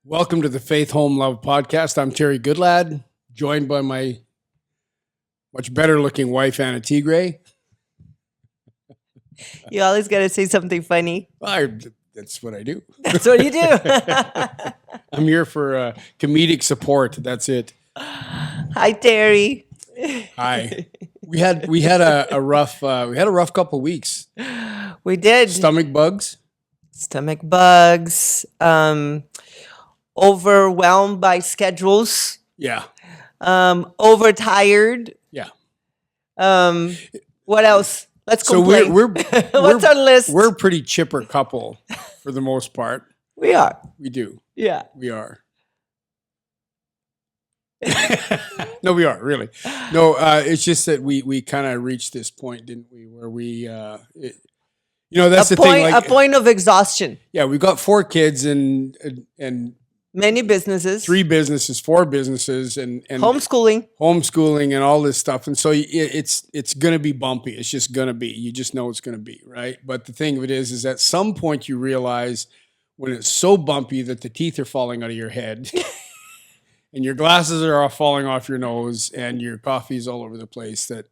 Welcome to the Faith Home Love Podcast. I'm Terry Goodlad, joined by my much better looking wife, Anna Tigre. You always got to say something funny. That's what I do. That's what you do. I'm here for comedic support. That's it. Hi, Terry. Hi. We had a rough couple of weeks. We did. Stomach bugs. Overwhelmed by schedules. Yeah. Overtired. Yeah. What else? Let's So complain. What's on the list? We're a pretty chipper couple for the most part. We are. We do. Yeah. We are. No, we are really. No, it's just that we kind of reached this point, didn't we? Where we, that's the thing. Like, a point of exhaustion. Yeah, we've got 4 kids and Many businesses. 3 businesses, 4 businesses, and homeschooling and all this stuff. And so it's going to be bumpy. It's just going to be. You just know it's going to be, right? But the thing of it is at some point you realize when it's so bumpy that the teeth are falling out of your head and your glasses are all falling off your nose and your coffee's all over the place, that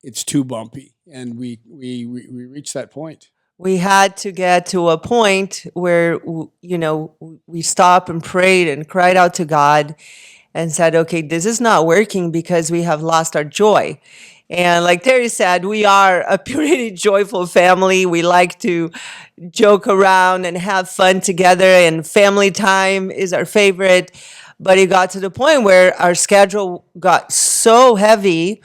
it's too bumpy. And we reached that point. We had to get to a point where, we stopped and prayed and cried out to God and said, okay, this is not working because we have lost our joy. And like Terry said, we are a pretty joyful family. We like to joke around and have fun together, and family time is our favorite. But it got to the point where our schedule got so heavy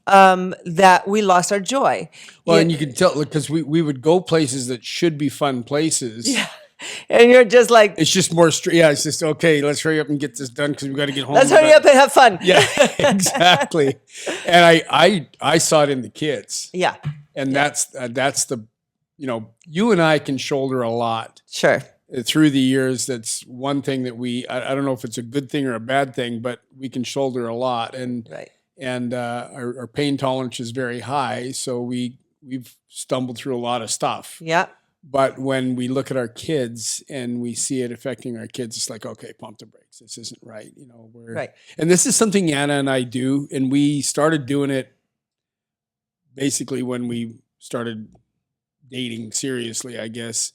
that we lost our joy. Well, and you can tell because we would go places that should be fun places. Yeah. And you're just like, it's just more straight. Yeah, it's just, okay, let's hurry up and get this done because we got to get home. Let's hurry up and have fun. Yeah, exactly. And I saw it in the kids. Yeah. And that's the, you and I can shoulder a lot. Sure. Through the years, that's one thing that I don't know if it's a good thing or a bad thing, but we can shoulder a lot. And right. And our pain tolerance is very high, so we've stumbled through a lot of stuff. Yeah. But when we look at our kids and we see it affecting our kids, it's like, okay, pump the brakes. This isn't right. Right. And this is something Anna and I do, and we started doing it basically when we started dating seriously, I guess.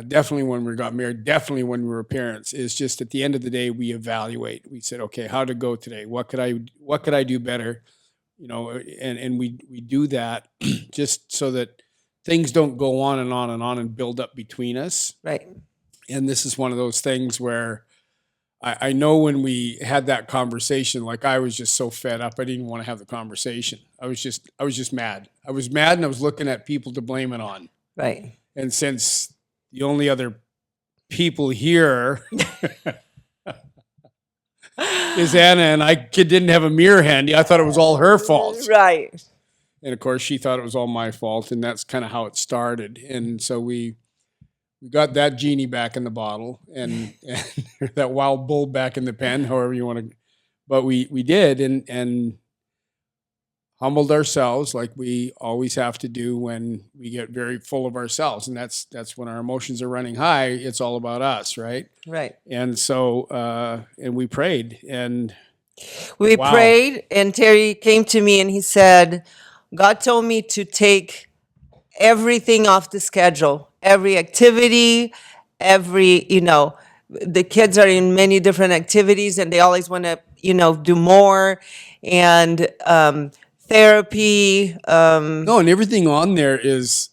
Definitely when we got married, definitely when we were parents, is just at the end of the day, we evaluate. We said, okay, how to go today? What could I do better? And we do that just so that things don't go on and on and on and build up between us. Right. And this is one of those things where I know when we had that conversation, like I was just so fed up. I didn't want to have the conversation. I was just mad. I was mad and I was looking at people to blame it on. Right. And since the only other people here is Anna, and I didn't have a mirror handy. I thought it was all her fault. Right. And of course, she thought it was all my fault, and that's kind of how it started. And so we got that genie back in the bottle and that wild bull back in the pen, however you want to. But we did, and humbled ourselves like we always have to do when we get very full of ourselves. And that's when our emotions are running high. It's all about us, right? Right. And so, and we prayed and prayed, and Terry came to me and he said, God told me to take everything off the schedule, every activity, the kids are in many different activities and they always want to, do more. And, therapy, no, and everything on there is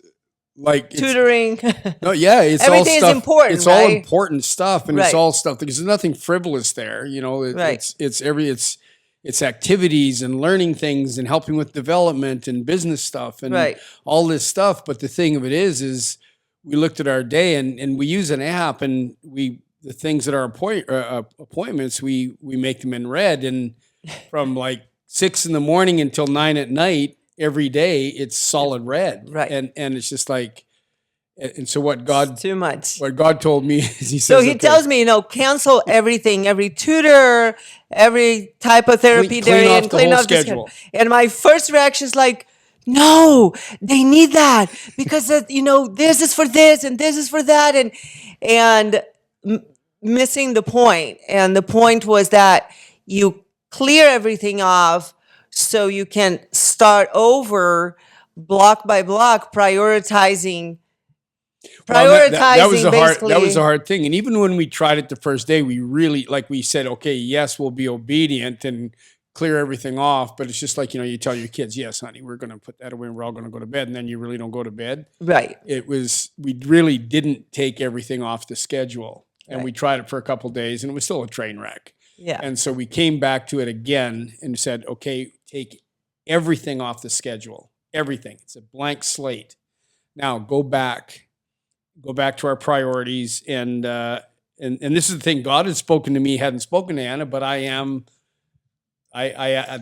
like tutoring. No, yeah, it's everything all stuff. Is important. It's right? all important stuff, and right. it's all stuff because there's nothing frivolous there. Right. It's activities and learning things and helping with development and business stuff and right. all this stuff. But the thing of it is we looked at our day and we use an app and the things that are appointments we make them in red, and from like 6 a.m. until 9 p.m. every day, it's solid red. Right. And it's just like, And so what God told me is he So says, he okay, tells me, cancel everything, every tutor, every type of therapy clean there, off and the clean whole off the schedule. And my first reaction is like, no, they need that because this is for this and this is for that, and missing the point. And the point was that you clear everything off so you can start over block by block, prioritizing Well, that was basically. a hard thing. And even when we tried it the first day, we really, like we said, okay, yes, we'll be obedient and clear everything off. But it's just like, you tell your kids, yes, honey, we're going to put that away and we're all going to go to bed. And then you really don't go to bed. Right. We really didn't take everything off the schedule. And Right. we tried it for a couple of days and it was still a train wreck. Yeah. And so we came back to it again and said, okay, take everything off the schedule. Everything. It's a blank slate. Now go back to our priorities. And this is the thing, God had spoken to me, hadn't spoken to Anna, but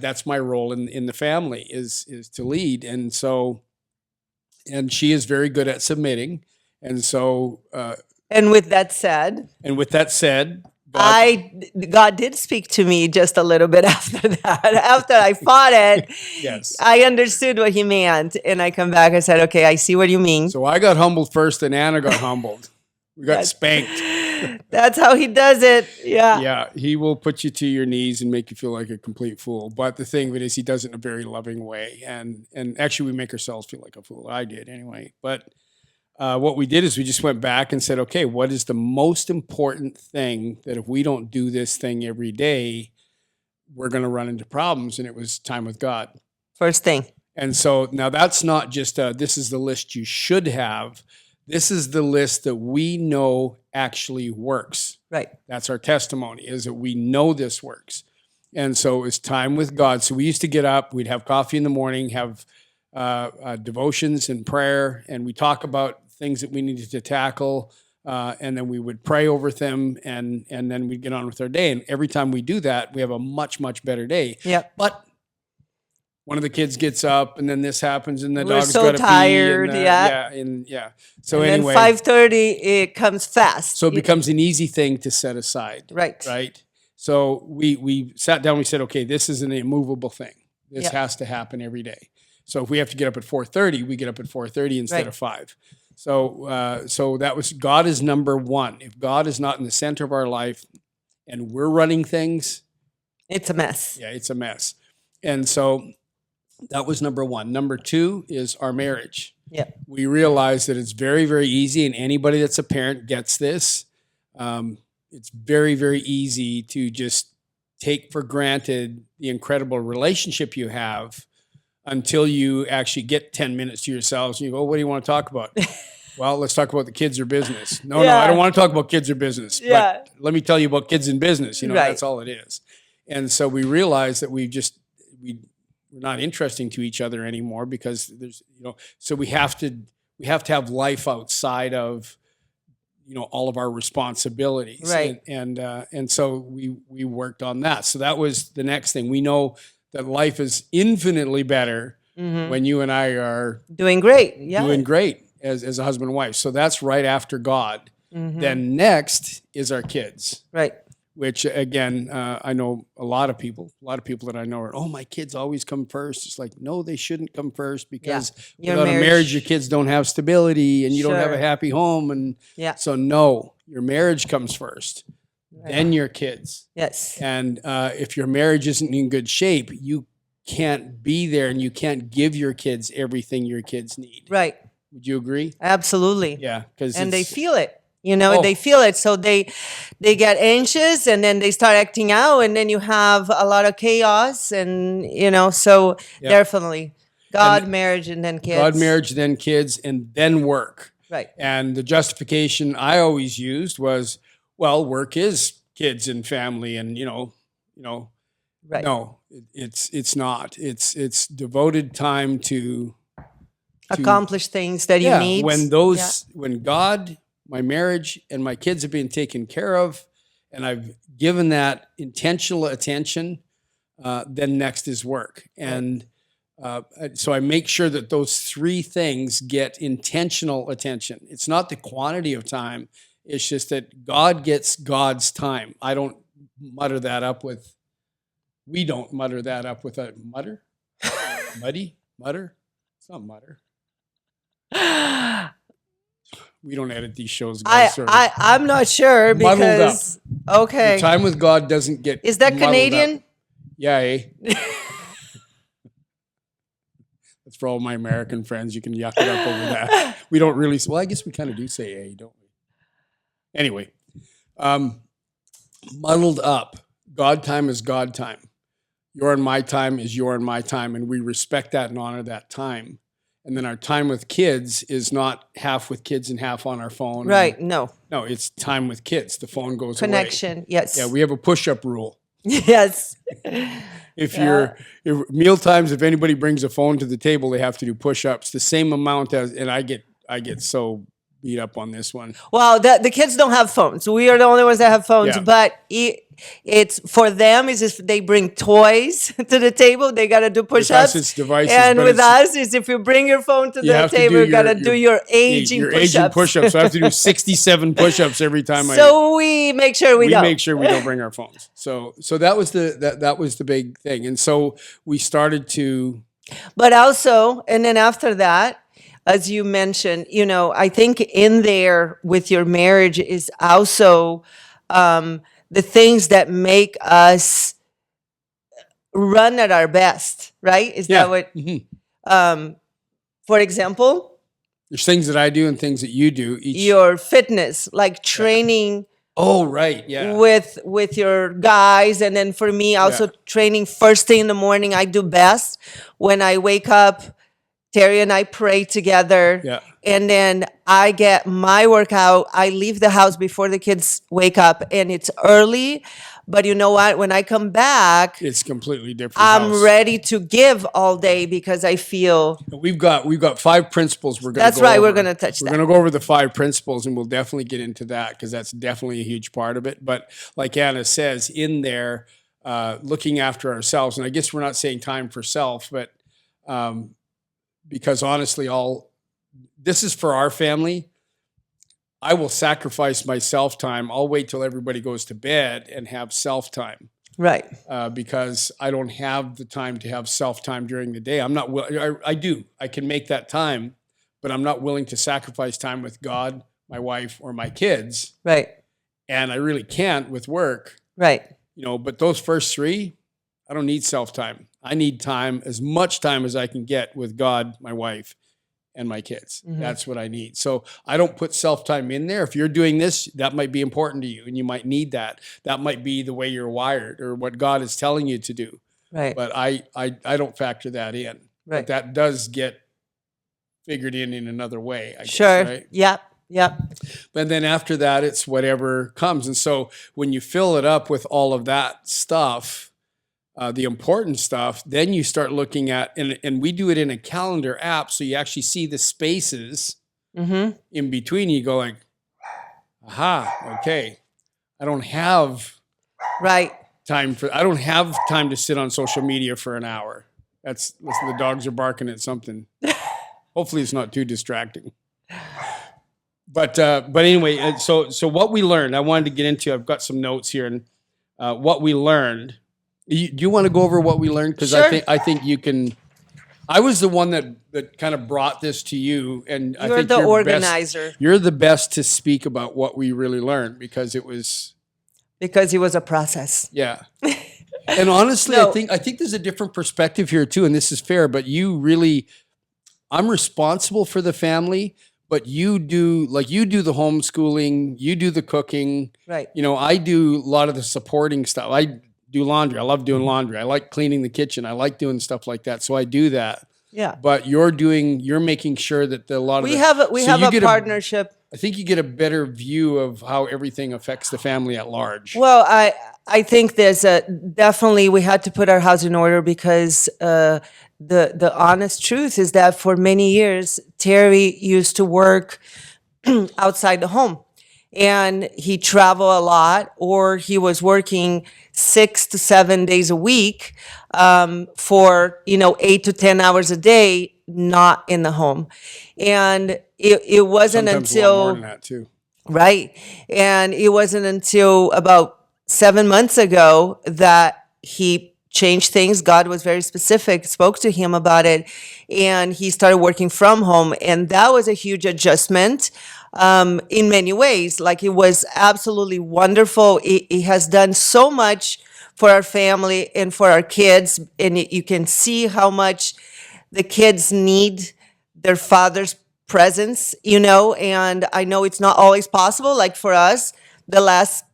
that's my role in the family is to lead. And so, and she is very good at submitting. And so, And with that said, God did speak to me just a little bit after that. After I fought it, yes, I understood what he meant. And I come back and said, okay, I see what you mean. So I got humbled first and Anna got humbled. We got spanked. That's how he does it. Yeah. Yeah. He will put you to your knees and make you feel like a complete fool. But the thing of it is he does it in a very loving way. And actually we make ourselves feel like a fool. I did anyway. But what we did is we just went back and said, okay, what is the most important thing that if we don't do this thing every day, we're going to run into problems? And it was time with God. First thing. And so now that's not just this is the list you should have. This is the list that we know actually works. Right. That's our testimony, is that we know this works. And so it's time with God. So we used to get up, we'd have coffee in the morning, have devotions and prayer, and we talk about things that we needed to tackle, and then we would pray over them, and then we'd get on with our day. And every time we do that, we have a much, much better day. Yep. But one of the kids gets up, and then this happens, and the We're dog's so got to tired, pee. yeah. So and anyway, then 5:30 it comes fast. so it becomes an easy thing to set aside. Right. Right. So we sat down. We said, okay, this is an immovable thing. This has to happen every day. So if we have to get up at 4:30, we get up at 4:30 instead of 5. So that was, God is number one. If God is not in the center of our life and we're running things, it's a mess. Yeah, it's a mess. And so that was number one. Number two is our marriage. Yeah. We realize that it's very, very easy, and anybody that's a parent gets this. It's very, very easy to just take for granted the incredible relationship you have until you actually get 10 minutes to yourselves and you go, what do you want to talk about? Well, let's talk about the kids or business. No, I don't want to talk about kids or business. Yeah. But let me tell you about kids and business. Right. That's all it is. And so we realized that we're not interesting to each other anymore because there's, so we have to have life outside of, all of our responsibilities. Right. And so we worked on that. So that was the next thing. We know that life is infinitely better when you and I are doing great. Yeah. Doing great as a husband and wife. So that's right after God. Then next is our kids. Right. Which again, I know a lot of people that I know are, oh, my kids always come first. It's like, no, they shouldn't come first because without a marriage, your kids don't have stability and you don't have a happy home. And so no, your marriage comes first, then your kids. Yes. And if your marriage isn't in good shape, you can't be there and you can't give your kids everything your kids need. Right. Would you agree? Absolutely. Yeah. And they feel it. They feel it. So they get anxious and then they start acting out and then you have a lot of chaos and, so definitely God, marriage, and then kids. God, marriage, then kids, and then work. Right. And the justification I always used was, well, work is kids and family and, right. No, it's not. It's devoted time to accomplish things that you need. When God, my marriage and my kids have been taken care of, and I've given that intentional attention, then next is work. And So I make sure that those three things get intentional attention. It's not the quantity of time. It's just that God gets God's time. I don't mutter that up with, we don't mutter that up with a mutter, muddy, mutter. It's not mutter. We don't edit these shows, guys. Sorry. I'm not sure Muddled up. because okay. The time with God doesn't get. Is that muddled Canadian? up. Yeah, eh? That's for all my American friends. You can yuck it up over that. We don't really. Well, I guess we kind of do say "eh," don't we? Anyway, muddled up. God time is God time. Your and my time is your and my time, and we respect that and honor that time. And then our time with kids is not half with kids and half on our phone. Right. No. No, it's time with kids. The phone goes Connection. away. Yes. Yeah, we have a push-up rule. Yes. If meal times, if anybody brings a phone to the table, they have to do push-ups the same amount as, and I get so beat up on this one. Well, the kids don't have phones. We are the only ones that have phones. Yeah. But it's for them is if they bring toys to the table, they got to do push-ups. It's devices, and but with it's- us is if you bring your phone to You the have to table, do you got to your- do your aging Your push-ups. aging push-ups. So I have to do 67 push-ups every time So we make sure we don't. make sure we don't bring our phones. So that was that was the big thing. And so we started to, But also, and then after that, as you mentioned, I think in there with your marriage is also the things that make us run at our best, right? Is yeah. that what, Mhm. for example, There's things that I do and things that you do. your fitness, like training Oh, right. Yeah. with your guys, and then for me also Yeah. training first thing in the morning. I do best when I wake up. Terry and I pray together. Yeah. And then I get my workout. I leave the house before the kids wake up, and it's early. But you know what? When I come back, It's completely different. I'm house. ready to give all day because I feel We've got 5 principles we're going to that's go right. over. We're going to touch We're that. going to go over the 5 principles, and we'll definitely get into that because that's definitely a huge part of it. But like Anna says, in there, looking after ourselves, and I guess we're not saying time for self, but because honestly, this is for our family. I will sacrifice my self time. I'll wait till everybody goes to bed and have self time. Right. Because I don't have the time to have self time during the day. I'm not. I do. I can make that time, but I'm not willing to sacrifice time with God, my wife, or my kids. Right. And I really can't with work. Right. But those first 3, I don't need self time. I need time, as much time as I can get with God, my wife, and my kids. Mhm. That's what I need. So I don't put self time in there. If you're doing this, that might be important to you, and you might need that. That might be the way you're wired or what God is telling you to do. Right. But I don't factor that in. Right. But that does get figured in another way. I Sure. guess, right? Yep. Yep. But then after that, it's whatever comes. And so when you fill it up with all of that stuff, the important stuff, then you start looking at, and we do it in a calendar app. So you actually see the spaces Mm-hmm. in between. You go like, aha, okay. I don't have Right. I don't have time to sit on social media for an hour. Listen, the dogs are barking at something. Hopefully it's not too distracting. But anyway, so what we learned, I wanted to get into, I've got some notes here, and what we learned. Do you want to go over what we learned? Because Sure. I think you can. I was the one that kind of brought this to you, and I You're think the you're organizer. Best, you're the best to speak about what we really learned because it was. Because it was a process. Yeah. And honestly, No. I think there's a different perspective here too, and this is fair, but I'm responsible for the family, but you do the homeschooling, you do the cooking. Right. I do a lot of the supporting stuff. I do laundry. I love doing laundry. I like cleaning the kitchen. I like doing stuff like that. So I do that. Yeah. But you're making sure that We have a partnership. I think you get a better view of how everything affects the family at large. Well, I think there's definitely we had to put our house in order because the honest truth is that for many years Terry used to work outside the home, and he traveled a lot, or he was working 6 to 7 days a week, for 8 to 10 hours a day, not in the home. And it wasn't Sometimes a lot more until than that too. right. And it wasn't until about 7 months ago that he changed things. God was very specific, spoke to him about it, and he started working from home. And that was a huge adjustment, in many ways. Like, it was absolutely wonderful. It has done so much for our family and for our kids. And you can see how much the kids need their father's presence, and I know it's not always possible. Like, for us, the last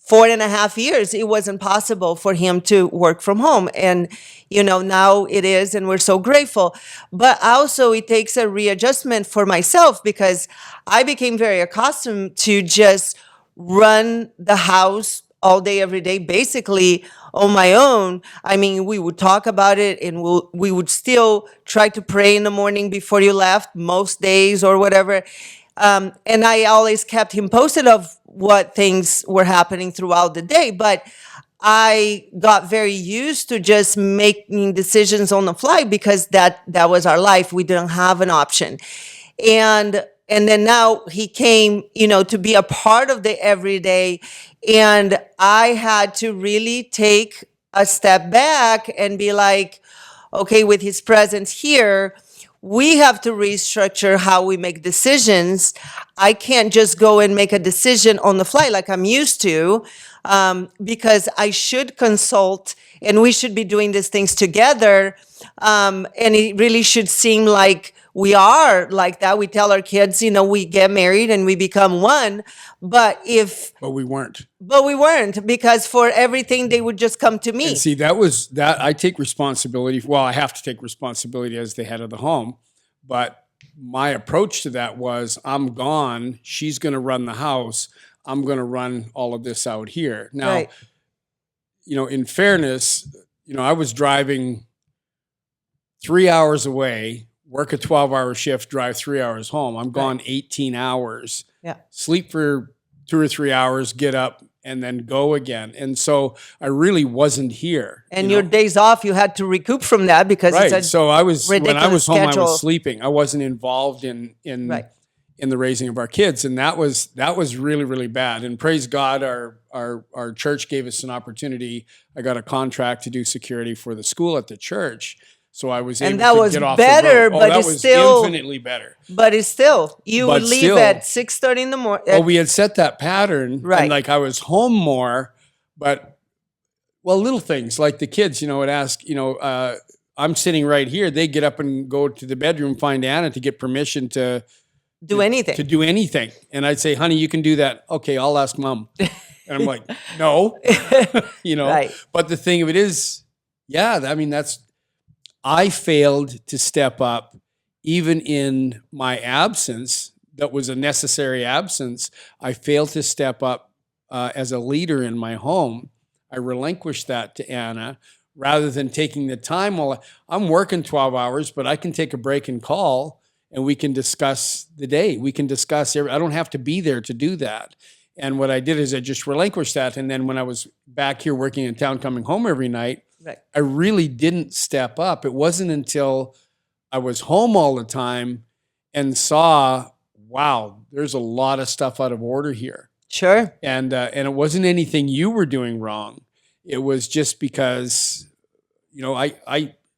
4.5 years, it wasn't possible for him to work from home. And, now it is, and we're so grateful. But also, it takes a readjustment for myself, because I became very accustomed to just run the house all day, every day, basically on my own. I mean, we would talk about it, and we would still try to pray in the morning before you left, most days or whatever. And I always kept him posted of what things were happening throughout the day. But I got very used to just making decisions on the fly, because that was our life. We didn't have an option. And then now he came, to be a part of the everyday, and I had to really take a step back and be like, okay, with his presence here, we have to restructure how we make decisions. I can't just go and make a decision on the fly like I'm used to, because I should consult, and we should be doing these things together. And it really should seem like we are like that. We tell our kids, we get married and we become one. But we weren't. we weren't, because for everything they would just come to me. And see, that I take responsibility. Well, I have to take responsibility as the head of the home, but my approach to that was, I'm gone. She's going to run the house. I'm going to run all of this out here. Now, Right. In fairness, I was driving 3 hours away, work a 12-hour shift, drive 3 hours home. I'm gone 18 hours. Yeah. Sleep for 2 or 3 hours, get up, and then go again. And so I really wasn't here. And your days off, you had to recoup from that, because Right. it's a So when I was ridiculous home, I schedule. was sleeping. I wasn't involved in Right. in the raising of our kids, and that was really, really bad. And praise God, our church gave us an opportunity. I got a contract to do security for the school at the church, so I was able And that to was get off better, the road. but that it's was still- infinitely better. But it's still, you But would leave still- at 6:30 in the morning. Well, we had set that pattern, Right. and like I was home more, but little things like the kids, would ask, I'm sitting right here. They get up and go to the bedroom, find Anna to get permission to do anything. do anything. And I'd say, honey, you can do that. Okay, I'll ask mom. And I'm like, no, Right. But the thing of it is, I failed to step up even in my absence. That was a necessary absence. I failed to step up as a leader in my home. I relinquished that to Anna rather than taking the time. While I'm working 12 hours, but I can take a break and call, and we can discuss the day. We can discuss I don't have to be there to do that. And what I did is I just relinquished that. And then when I was back here working in town, coming home every night, Right. I really didn't step up. It wasn't until I was home all the time and saw, wow, there's a lot of stuff out of order here. Sure. And it wasn't anything you were doing wrong. It was just because,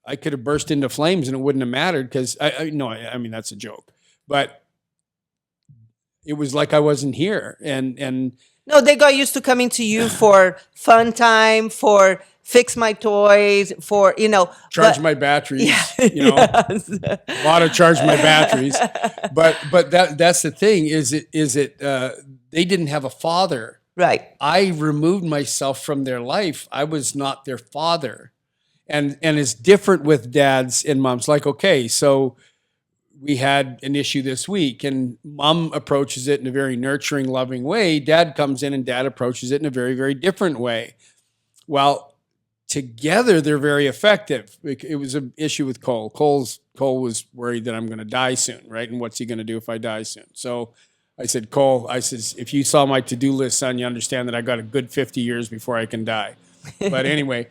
I could have burst into flames and it wouldn't have mattered, because I mean, that's a joke, but it was like I wasn't here. And No, they got used to coming to you for fun time, for fix my toys, for, charge but- my batteries, Yes. a lot of charge my batteries. But that's the thing they didn't have a father. Right. I removed myself from their life. I was not their father. And it's different with dads and moms. Like, okay, so we had an issue this week, and mom approaches it in a very nurturing, loving way. Dad comes in and dad approaches it in a very, very different way. Well, together they're very effective. It was an issue with Cole. Cole was worried that I'm going to die soon, right? And what's he going to do if I die soon? So I said, Cole, I says, if you saw my to-do list, son, you understand that I got a good 50 years before I can die. But anyway,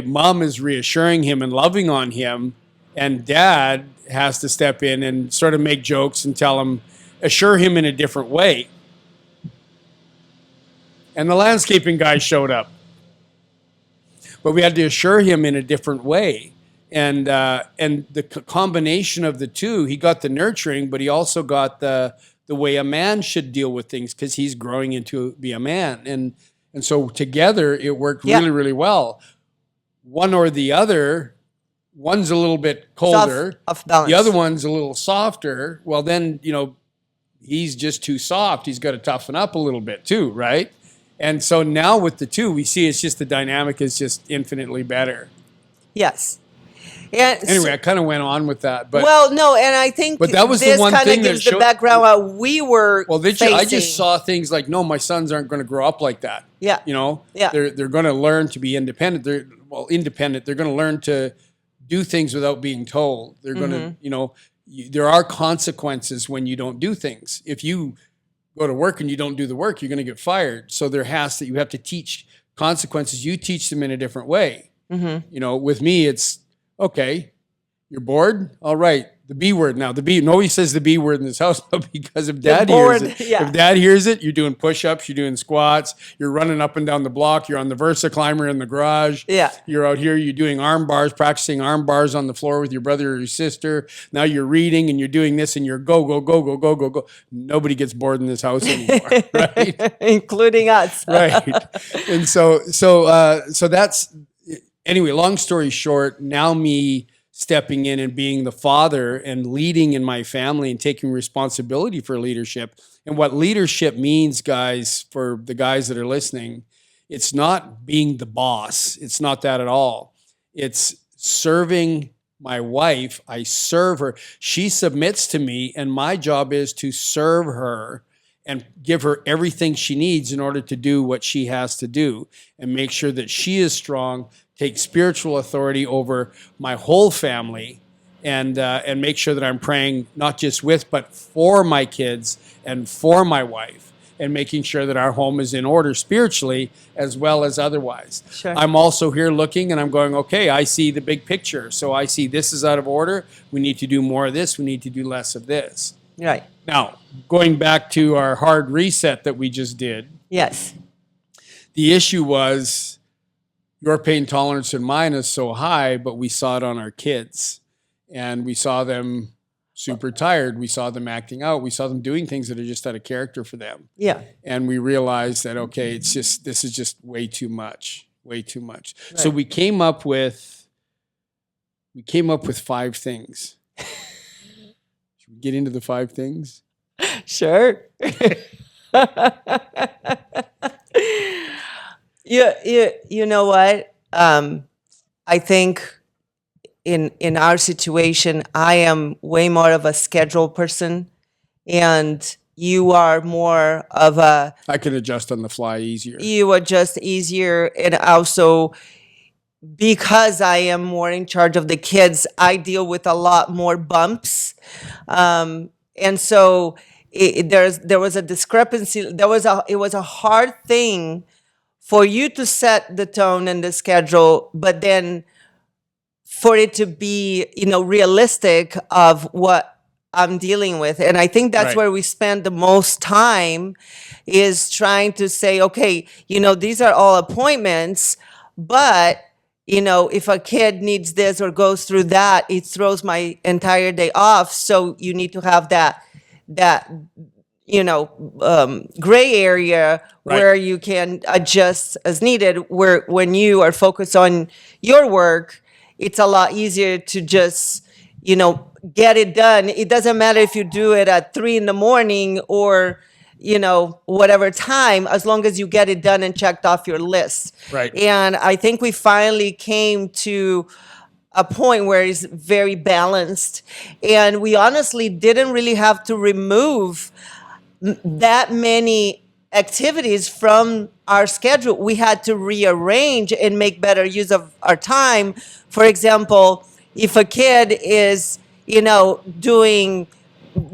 mom is reassuring him and loving on him, and dad has to step in and sort of make jokes and assure him in a different way. And the landscaping guy showed up. But we had to assure him in a different way. And the combination of the two, he got the nurturing, but he also got the way a man should deal with things, because he's growing into be a man. And so together it worked really, really well. One or the other, one's a little bit colder, Off balance. the other one's a little softer. Well, then, he's just too soft. He's got to toughen up a little bit too, right? And so now with the two, we see it's just the dynamic is just infinitely better. Yes. And Anyway, I kind of went on with that, but well, no, and I think But that was the this one kind thing of that gives the showed- background what we were I facing. just saw things like, no, my sons aren't going to grow up like that. Yeah. Yeah. They're going to learn to be independent. Independent. They're going to learn to do things without being told. They're going to, there are consequences when you don't do things. If you go to work and you don't do the work, you're going to get fired. So you have to teach consequences. You teach them in a different way. With me, it's okay. You're bored? All right. The B word now. Nobody says the B word in this house, because if dad hears it, if dad hears it, you're doing push-ups, you're doing squats, you're running up and down the block, you're on the Versa climber in the garage. Yeah. You're out here, you're doing arm bars, practicing arm bars on the floor with your brother or your sister. Now you're reading and you're doing this and you're go. Nobody gets bored in this house anymore, right? Including us. Right. And so that's, anyway, long story short, now me stepping in and being the father and leading in my family and taking responsibility for leadership. And what leadership means, guys, for the guys that are listening, it's not being the boss. It's not that at all. It's serving my wife. I serve her. She submits to me, and my job is to serve her and give her everything she needs in order to do what she has to do, and make sure that she is strong, take spiritual authority over my whole family, and make sure that I'm praying not just with, but for my kids and for my wife, and making sure that our home is in order spiritually as well as otherwise. Sure. I'm also here looking and I'm going, okay, I see the big picture. So I see this is out of order. We need to do more of this. We need to do less of this. Right. Now, going back to our hard reset that we just did, Yes. the issue was your pain tolerance and mine is so high, but we saw it on our kids. And we saw them super tired. We saw them acting out. We saw them doing things that are just out of character for them. Yeah. And we realized that, okay, this is just way too much. Right. So we came up with 5 things. Should we get into the 5 things? Sure. You know what? I think in our situation, I am way more of a schedule person, and you are more of a, I can adjust on the fly easier. you are just easier, and also because I am more in charge of the kids, I deal with a lot more bumps, and so there was a discrepancy. It was a hard thing for you to set the tone and the schedule, but then for it to be, realistic of what I'm dealing with. And I think that's Right. where we spend the most time, is trying to say, okay, these are all appointments, but if a kid needs this or goes through that, it throws my entire day off. So you need to have that gray area Right. where you can adjust as needed, where when you are focused on your work, it's a lot easier to just, get it done. It doesn't matter if you do it at 3 a.m. or, whatever time, as long as you get it done and checked off your list. Right. And I think we finally came to a point where it's very balanced. And we honestly didn't really have to remove that many activities from our schedule. We had to rearrange and make better use of our time. For example, if a kid is, doing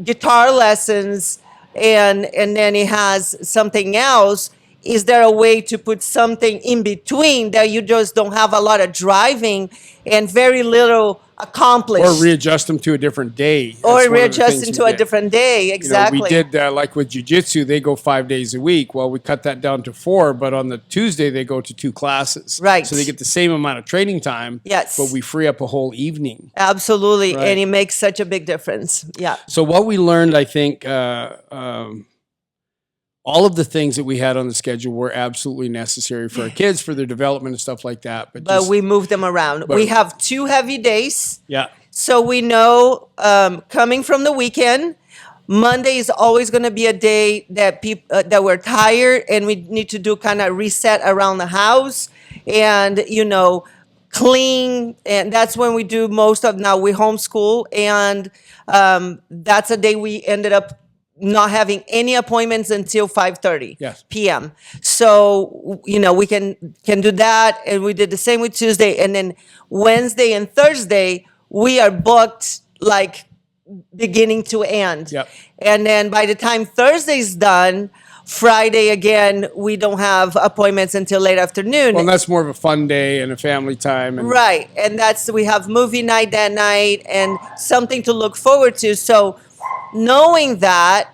guitar lessons and then it has something else, is there a way to put something in between that you just don't have a lot of driving and very little accomplished? Or readjust them to a different day. Or That's one of the readjust things into we a did. different day. You know, Exactly. we did like with jujitsu, they go 5 days a week. Well, we cut that down to 4, but on the Tuesday they go to 2 classes. Right. So they get the same amount of training time. Yes. But we free up a whole evening. Absolutely. Right. And it makes such a big difference. Yeah. So what we learned, I think, all of the things that we had on the schedule were absolutely necessary for our kids, for their development and stuff like that. But, But just, we move them around. but- We have 2 heavy days. yeah, So we know coming from the weekend, Monday is always going to be a day that people that we're tired and we need to do kind of reset around the house and clean, and that's when we do most of. Now we homeschool, and that's a day we ended up not having any appointments until 5:30 Yes. p.m. So we can do that, and we did the same with Tuesday, and then Wednesday and Thursday we are booked like beginning to end. Yep. And then by the time Thursday's done, Friday again, we don't have appointments until late afternoon. well, that's more of a fun day and a family time. And Right. And we have movie night that night and something to look forward to. So knowing that,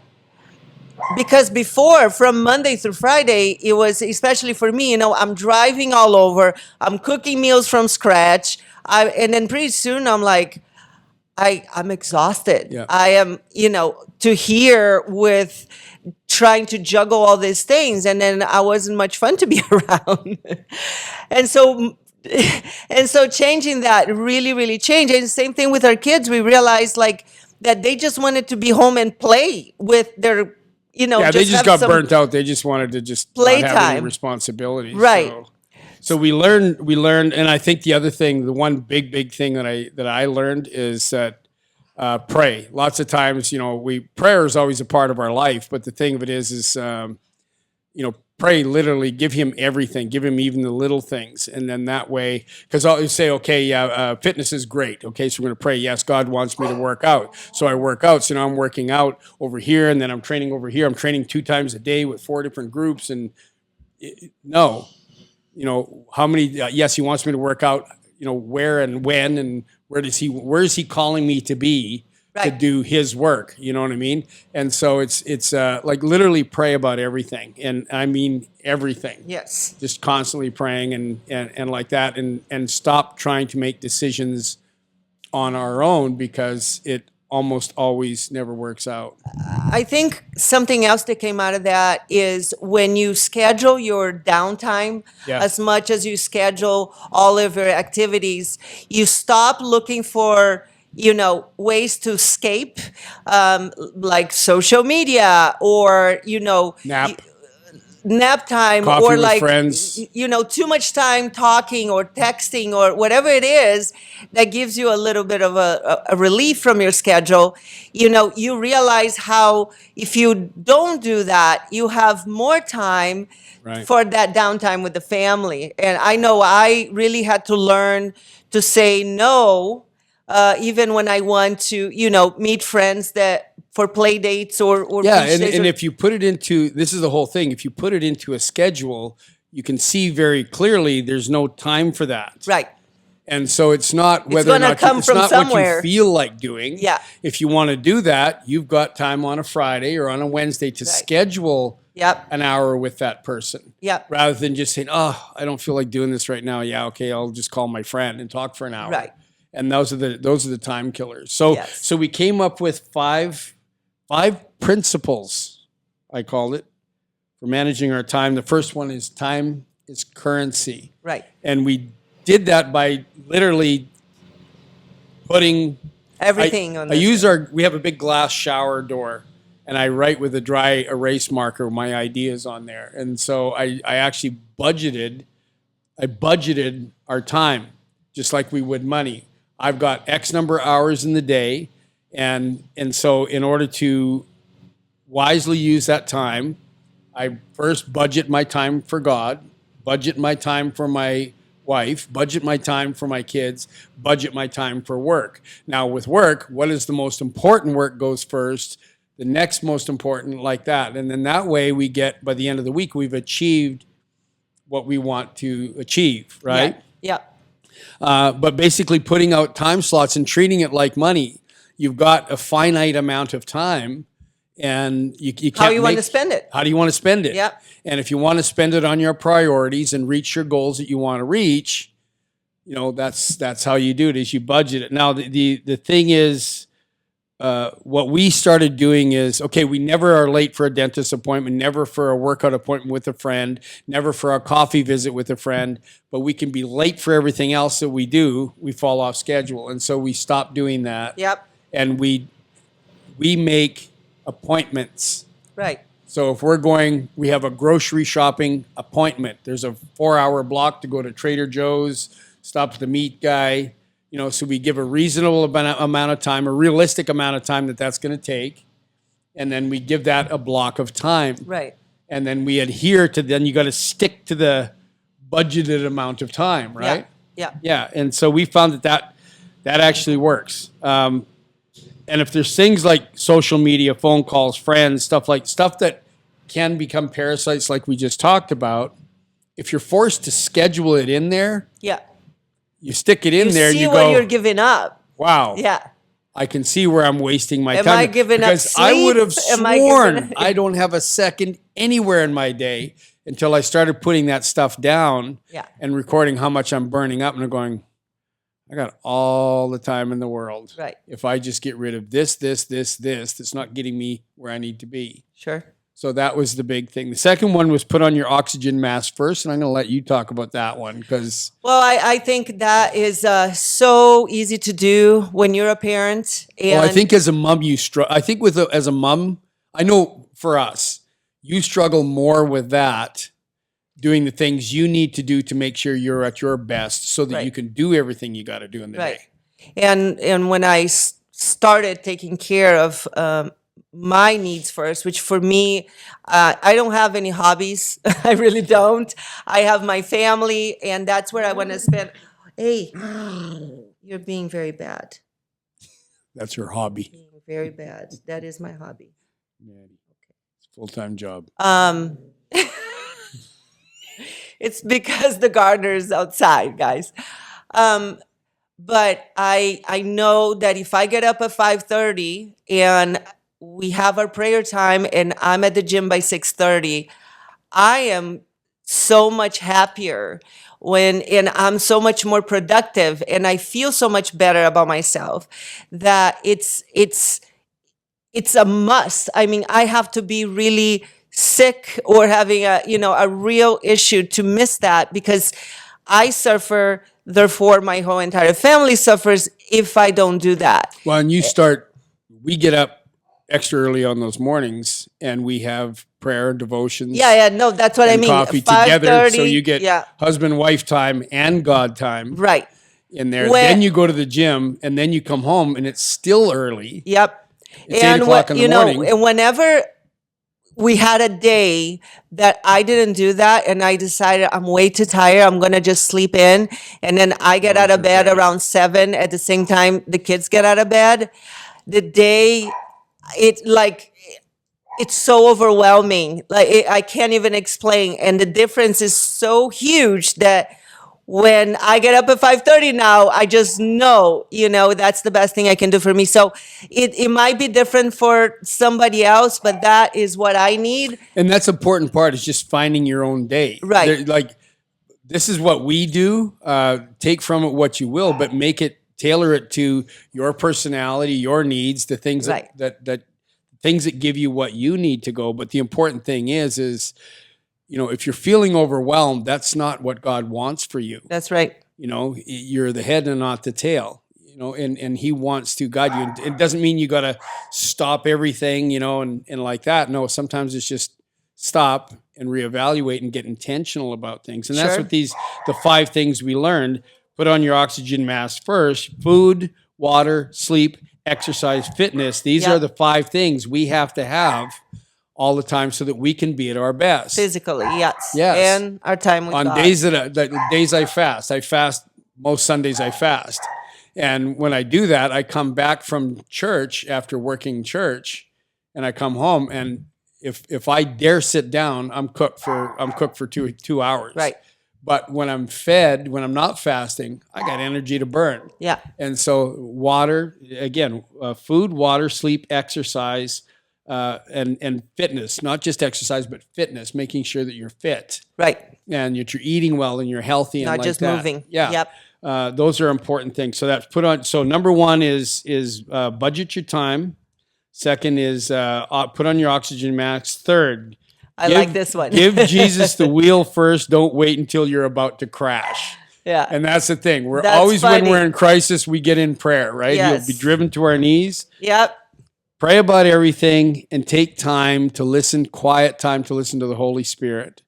because before, from Monday through Friday, it was, especially for me, I'm driving all over, I'm cooking meals from scratch. And then pretty soon I'm like, I'm exhausted. Yeah. I am, to here with trying to juggle all these things. And then I wasn't much fun to be around. and so changing that really, really changed. And same thing with our kids. We realized that they just wanted to be home and play with their, yeah, they just have got some burnt out. They just wanted to just not have any Playtime. responsibilities. Right. So we learned, and I think the other thing, the one big thing that I learned is that pray. Lots of times, prayer is always a part of our life, but the thing of it is pray literally, give him everything, give him even the little things. And then that way, because I'll say, okay, yeah, fitness is great. Okay, so we're going to pray. Yes, God wants me to work out. So I work out. So now I'm working out over here, and then I'm training over here. I'm training 2 times a day with 4 different groups. And no, how many, yes, he wants me to work out, where and when, and where is he calling me to be to Right. do his work? You know what I mean? And so it's like literally pray about everything. And I mean, everything. Yes. Just constantly praying and like that, and stop trying to make decisions on our own, because it almost always never works out. I think something else that came out of that is when you schedule your downtime Yeah. as much as you schedule all of your activities, you stop looking for ways to escape, like social media or nap time, Coffee or with like friends. too much time talking or texting or whatever it is that gives you a little bit of a relief from your schedule. You realize how if you don't do that, you have more time Right. for that downtime with the family. And I know I really had to learn to say no, even when I want to meet friends that for play dates or Yeah, beach days and or- if you put it into, this is the whole thing, if you put it into a schedule, you can see very clearly there's no time for that. right. And so it's not whether or gonna not come it's from not somewhere. what you feel like doing. Yeah. If you want to do that, you've got time on a Friday or on a Wednesday to schedule Yep. an hour with that person. Yep. Rather than just saying, "Oh, I don't feel like doing this right now." Yeah, okay, I'll just call my friend and talk for an hour. Right. And those are the time killers. So Yes. so we came up with five principles, I called it, for managing our time. The first one is time is currency. Right. And we did that by literally putting Everything on I this. use we have a big glass shower door, and I write with a dry erase marker my ideas on there. And so I actually budgeted our time just like we would money. I've got X number of hours in the day, and so in order to wisely use that time, I first budget my time for God, budget my time for my wife, budget my time for my kids, budget my time for work. Now with work, what is the most important work goes first, the next most important, like that. And then that way we get, by the end of the week, we've achieved what we want to achieve, right? Yeah. But basically putting out time slots and treating it like money. You've got a finite amount of time, and you can't. How you want to spend it? How do you want to spend it? Yep. And if you want to spend it on your priorities and reach your goals that you want to reach, that's how you do it. Is you budget it. Now the thing is, what we started doing is, okay, we never are late for a dentist appointment, never for a workout appointment with a friend, never for a coffee visit with a friend, but we can be late for everything else that we do. We fall off schedule. And so we stopped doing that. Yep. And we make appointments. Right. So if we're going, we have a grocery shopping appointment. There's a 4-hour block to go to Trader Joe's, stop at the meat guy. So we give a reasonable amount of time, a realistic amount of time that's going to take. And then we give that a block of time. Right. And then we adhere to, then you got to stick to the budgeted amount of time, right? Yeah. Yeah. And so we found that actually works. And if there's things like social media, phone calls, friends, stuff that can become parasites like we just talked about, if you're forced to schedule it in there, Yeah. you stick it in there, See you what go, you're giving up. wow. Yeah. I can see where I'm wasting my Am time. I giving up because I would have sleep? Am I sworn giving- I don't have a second anywhere in my day until I started putting that stuff down Yeah. and recording how much I'm burning up, and I'm going, I got all the time in the world. Right. If I just get rid of this, that's not getting me where I need to be. Sure. So that was the big thing. The second one was put on your oxygen mask first, and I'm going to let you talk about that one because. Well, I think that is so easy to do when you're a parent. And Well, I think as a mom, I think as a mom, I know for us, you struggle more with that, doing the things you need to do to make sure you're at your best, so that Right. you can do everything you got to do in the right. day. And when I started taking care of my needs first, which for me, I don't have any hobbies. I really don't. I have my family, and that's where I want to spend. Hey, you're being very bad. That's her hobby. Being very bad. That is my hobby. It's a full-time job. It's because the gardener is outside, guys. But I know that if I get up at 5:30 and we have our prayer time and I'm at the gym by 6:30, I am so much happier and I'm so much more productive and I feel so much better about myself that it's a must. I mean, I have to be really sick or having a real issue to miss that, because I suffer, therefore my whole entire family suffers if I don't do that. Well, and we get up extra early on those mornings, and we have prayer, devotions. Yeah, no, that's what I and mean. coffee together, so 5:30, you get yeah, husband-wife time and God time right. in there. When- Then you go to the gym, and then you come home, and it's still early. Yep. It's 8 o'clock in the morning. And whenever we had a day that I didn't do that and I decided I'm way too tired, I'm going to just sleep in. And then I get out of bed around 7 at the same time the kids get out of bed. The day, it's so overwhelming. I can't even explain. And the difference is so huge that when I get up at 5:30 now, I just know, that's the best thing I can do for me. So it might be different for somebody else, but that is what I need. And that's the important part, is just finding your own day. Right. This is what we do. Take from it what you will, but tailor it to your personality, your needs, the things Right. that things that give you what you need to go. But the important thing is, if you're feeling overwhelmed, that's not what God wants for you. That's right. You're the head and not the tail, and he wants to guide you. And it doesn't mean you got to stop everything, and like that. No, sometimes it's just stop and reevaluate and get intentional about things. And that's Sure. what the 5 things we learned. Put on your oxygen mask first: food, water, sleep, exercise, fitness. These Yeah. are the 5 things we have to have all the time so that we can be at our best. Physically, yes. Yes. And our time with On God. days days I fast most Sundays. I fast, and when I do that, I come back from church after working church, and I come home, and if I dare sit down, I'm cooked for 2 hours. Right. But when I'm fed, when I'm not fasting, I got energy to burn. Yeah. And so water, again, food, water, sleep, exercise, and fitness, not just exercise, but fitness, making sure that you're fit Right. and that you're eating well and you're healthy and Not like just that. moving. Yeah. Yep. Those are important things. So that's put on. So number one is budget your time. Second is put on your oxygen mask. Third, I like this one. give Jesus the wheel first. Don't wait until you're about to crash. Yeah. And that's the thing. We're That's always, funny. when we're in crisis, we get in prayer, right? Yes. You'll be driven to our knees. Yep. Pray about everything and take time to listen, quiet time to listen to the Holy Spirit.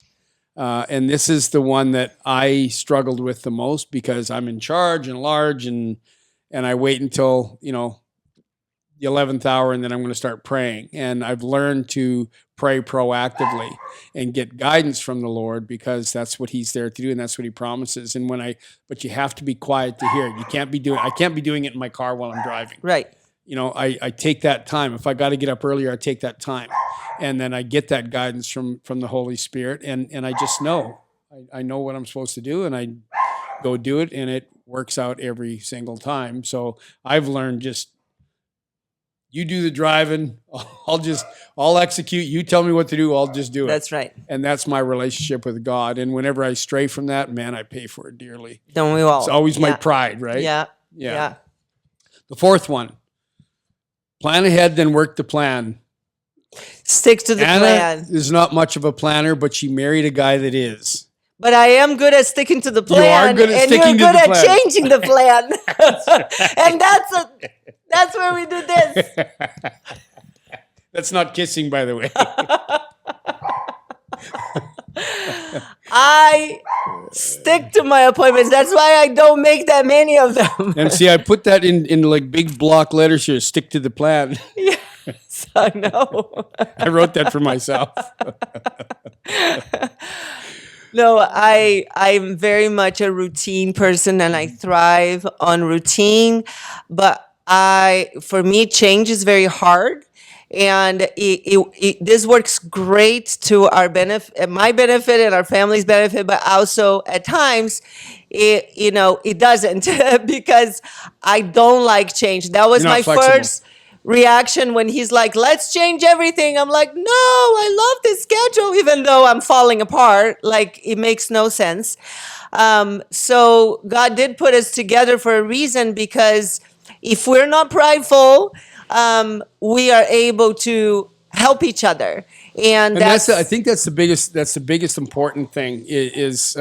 And this is the one that I struggled with the most because I'm in charge and large, and I wait until, the 11th hour, and then I'm going to start praying. And I've learned to pray proactively and get guidance from the Lord, because that's what he's there to do, and that's what he promises. And but you have to be quiet to hear it. I can't be doing it in my car while I'm driving. Right. I take that time. If I got to get up earlier, I take that time. And then I get that guidance from the Holy Spirit. And I just know, I know what I'm supposed to do, and I go do it, and it works out every single time. So I've learned, just, you do the driving, I'll execute. You tell me what to do, I'll just do it. That's right. And that's my relationship with God. And whenever I stray from that, man, I pay for it dearly. Don't we all? It's always my Yeah. pride, right? Yeah. Yeah. Yeah. The fourth one, plan ahead, then work the plan. Stick to the Anna plan. is not much of a planner, but she married a guy that is. But I am good at sticking to the plan. are good at and sticking to you're good the at plan. changing the plan. And that's where we do this. That's not kissing, by the way. I stick to my appointments. That's why I don't make that many of them. And see, I put that in like big block letters here, stick to the plan. Yes, I know. I wrote that for myself. No, I'm very much a routine person, and I thrive on routine. But for me, change is very hard, and this works great to our benefit, my benefit, and our family's benefit. But also at times, it doesn't because I don't like change. That was You're not my flexible. first reaction when he's like, let's change everything. I'm like, no, I love this schedule, even though I'm falling apart. Like, it makes no sense. So God did put us together for a reason, because if we're not prideful, we are able to help each other. And I think that's the biggest important thing is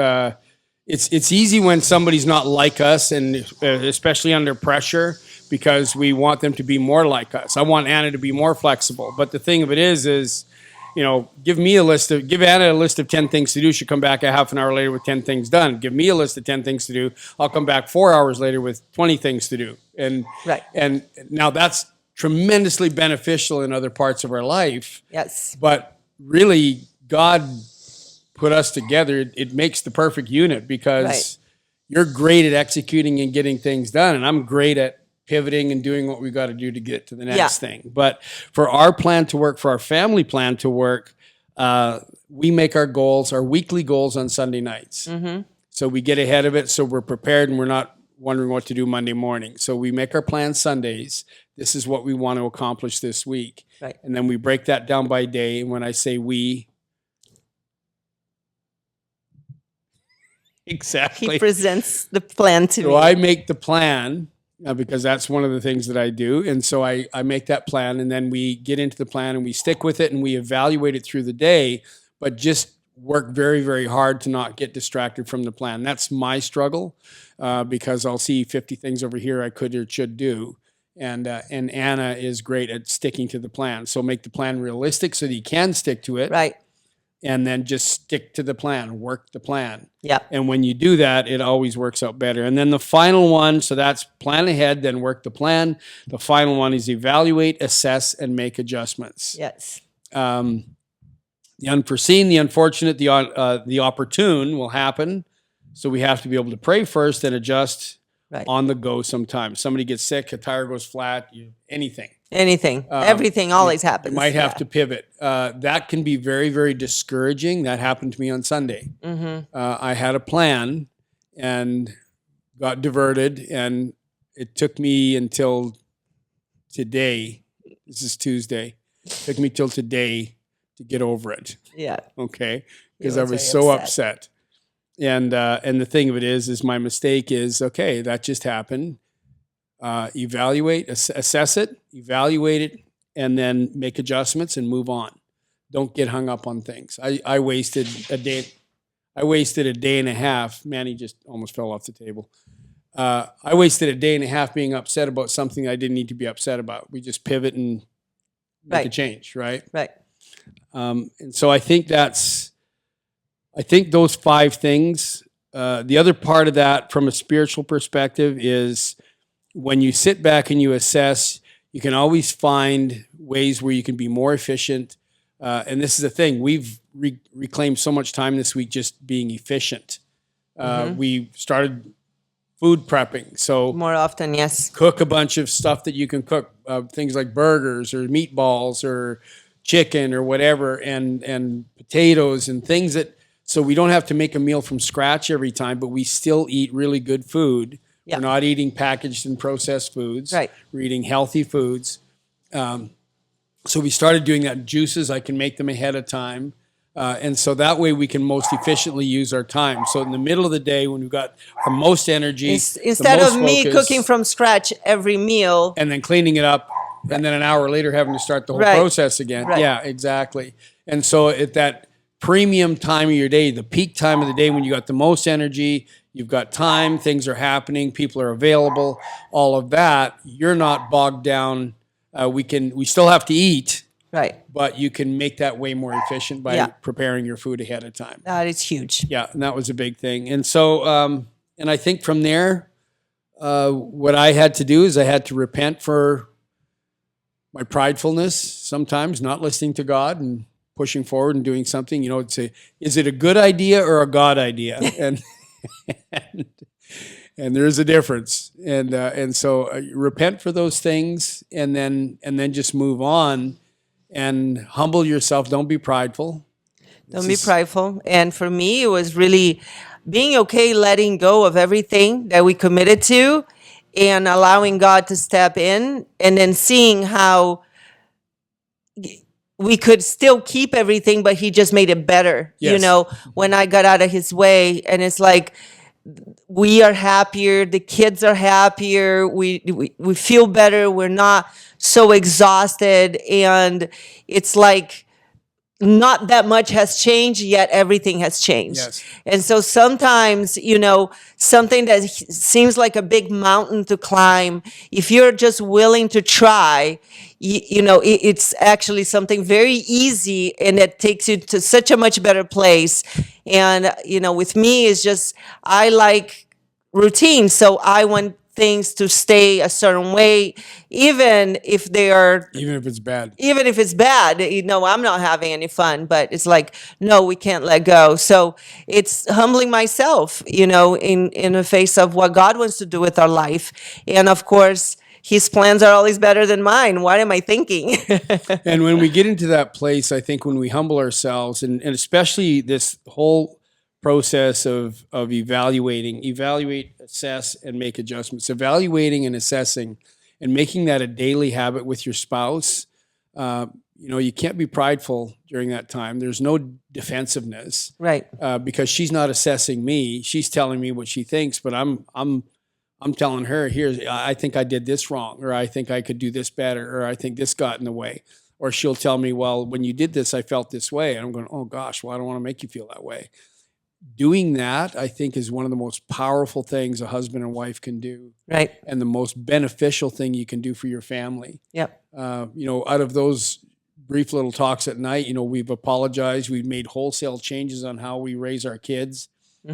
it's easy when somebody's not like us, and especially under pressure, because we want them to be more like us. I want Anna to be more flexible. But the thing of it is, give Anna a list of 10 things to do. She'll come back a half an hour later with 10 things done. Give me a list of 10 things to do. I'll come back 4 hours later with 20 things to do. Right. And now that's tremendously beneficial in other parts of our life. yes, But really, God put us together. It makes the perfect unit, because Right. you're great at executing and getting things done, and I'm great at pivoting and doing what we got to do to get to the next Yeah. thing. But for our plan to work, for our family plan to work, we make our weekly goals on Sunday nights. Mm-hmm. So we get ahead of it, so we're prepared, and we're not wondering what to do Monday morning. So we make our plans Sundays. This is what we want to accomplish this week. Right. And then we break that down by day. And when I say we, exactly. he presents the plan to So me. I make the plan, because that's one of the things that I do. And so I make that plan, and then we get into the plan, and we stick with it, and we evaluate it through the day, but just work very, very hard to not get distracted from the plan. That's my struggle, because I'll see 50 things over here I could or should do. And Anna is great at sticking to the plan. So make the plan realistic so that you can stick to it. Right. And then just stick to the plan, work the plan. Yeah. And when you do that, it always works out better. And then the final one, so that's plan ahead, then work the plan. The final one is evaluate, assess, and make adjustments. Yes. The unforeseen, the unfortunate, the opportune will happen. So we have to be able to pray first and adjust Right. on the go sometimes. Somebody gets sick, a tire goes flat, anything. Anything, everything always happens. You might have Yeah. to pivot. That can be very, very discouraging. That happened to me on Sunday. I had a plan and got diverted, and it took me until today. This is Tuesday. It took me till today to get over it. Yeah. Okay, because I was was very so upset. upset. And the thing of it is my mistake is, okay, that just happened. Evaluate, assess it, evaluate it, and then make adjustments and move on. Don't get hung up on things. I wasted a day. I wasted a day and a half. Manny just almost fell off the table. I wasted a day and a half being upset about something I didn't need to be upset about. We just pivot and make a Right. change, right? Right. And so I think those 5 things. The other part of that from a spiritual perspective is when you sit back and you assess, you can always find ways where you can be more efficient. And this is the thing, we've reclaimed so much time this week just being efficient. We started food prepping. So More often, yes. cook a bunch of stuff that you can cook, things like burgers or meatballs or chicken or whatever, and potatoes and things that, so we don't have to make a meal from scratch every time, but we still eat really good food. Yeah. We're not eating packaged and processed foods. Right. We're eating healthy foods. So we started doing that. Juices, I can make them ahead of time. And so that way we can most efficiently use our time. So in the middle of the day when we've got our most energy, Instead the of most me focus, cooking from scratch every meal, and then cleaning it up, and then an hour later having to start the whole Right. process again. Right. Yeah, exactly. And so at that premium time of your day, the peak time of the day when you got the most energy, you've got time, things are happening, people are available, all of that, you're not bogged down. We still have to eat, right? but you can make that way more efficient by Yeah. preparing your food ahead of time. That is huge. Yeah, and that was a big thing. And so, and I think from there, what I had to do is I had to repent for my pridefulness, sometimes not listening to God and pushing forward and doing something. You know, is it a good idea or a God idea? And there's a difference. And so repent for those things, and then just move on and humble yourself. Don't be prideful. Don't be prideful. And for me, it was really being okay letting go of everything that we committed to and allowing God to step in, and then seeing how we could still keep everything, but he just made it better. You Yes. know, when I got out of his way, and it's like, we are happier, the kids are happier, we feel better, we're not so exhausted, and it's like not that much has changed, yet everything has changed. Yes. And so sometimes, you know, something that seems like a big mountain to climb, if you're just willing to try, you know, it's actually something very easy, and it takes you to such a much better place. And, you know, with me, it's just, I like routine. So I want things to stay a certain way, even if they are, Even if it's bad. even if it's bad, you know, I'm not having any fun, but it's like, no, we can't let go. So it's humbling myself, you know, in the face of what God wants to do with our life. And of course, his plans are always better than mine. What am I thinking? And when we get into that place, I think when we humble ourselves, and especially this whole process of evaluate, assess, and make adjustments, evaluating and assessing, and making that a daily habit with your spouse. You know, you can't be prideful during that time. There's no defensiveness, Right. because she's not assessing me. She's telling me what she thinks, but I'm telling her, I think I did this wrong, or I think I could do this better, or I think this got in the way. Or she'll tell me, well, when you did this, I felt this way. And I'm going, oh gosh, well, I don't want to make you feel that way. Doing that, I think, is one of the most powerful things a husband and wife can do, Right. and the most beneficial thing you can do for your family. Yep. You know, out of those brief little talks at night, you know, we've apologized. We've made wholesale changes on how we raise our kids,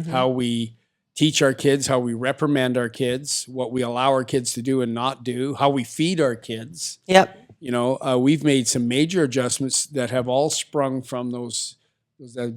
how we teach our kids, how we reprimand our kids, what we allow our kids to do and not do, how we feed our kids. Yep. You know, we've made some major adjustments that have all sprung from those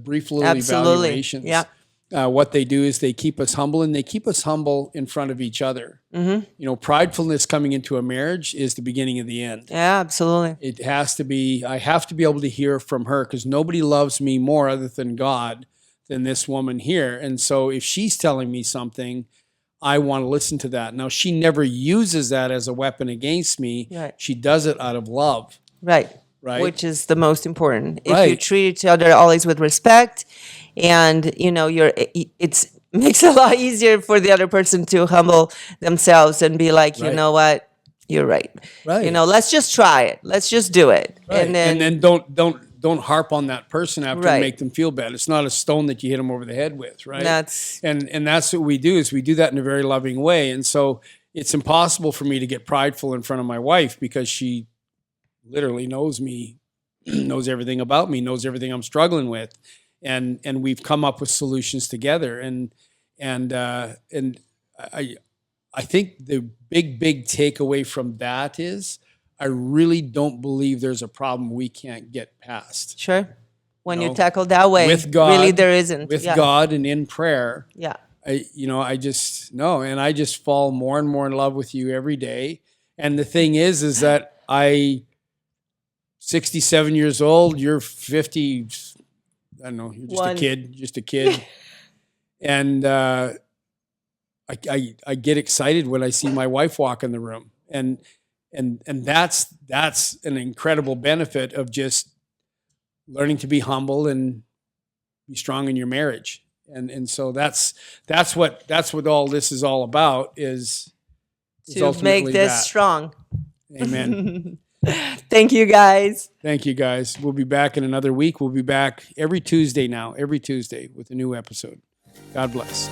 brief little Absolutely. evaluations. Yeah. what they do is they keep us humble, and they keep us humble in front of each other. You know, pridefulness coming into a marriage is the beginning of the end. Yeah, absolutely. It has to be, I have to be able to hear from her, because nobody loves me more other than God than this woman here. And so if she's telling me something, I want to listen to that. Now, she never uses that as a weapon against me. Right. She does it out of love. Right. Right. Which is the most important. If you Right. treat each other always with respect, and you know, it's makes it a lot easier for the other person to humble themselves and be like, you Right. know what, you're right. Right. You know, let's just try it. Let's just do it. Right. And then don't harp on that person after Right. and make them feel bad. It's not a stone that you hit them over the head with, right? that's And that's what we do, is we do that in a very loving way. And so it's impossible for me to get prideful in front of my wife, because she literally knows me, knows everything about me, knows everything I'm struggling with. And we've come up with solutions together. And I think the big takeaway from that is, I really don't believe there's a problem we can't get past. sure. When you know, tackle that way, with God, really there isn't. With Yeah. God and in prayer, Yeah. I just no, and I just fall more and more in love with you every day. And the thing is that 67 years old, you're 50. I don't know, you're just a kid. And I get excited when I see my wife walk in the room, and that's an incredible benefit of just learning to be humble and be strong in your marriage. And so that's what all this is all about, is To ultimately make this that. strong. Amen. Thank you, guys. Thank you, guys. We'll be back in another week. We'll be back every Tuesday with a new episode. God bless.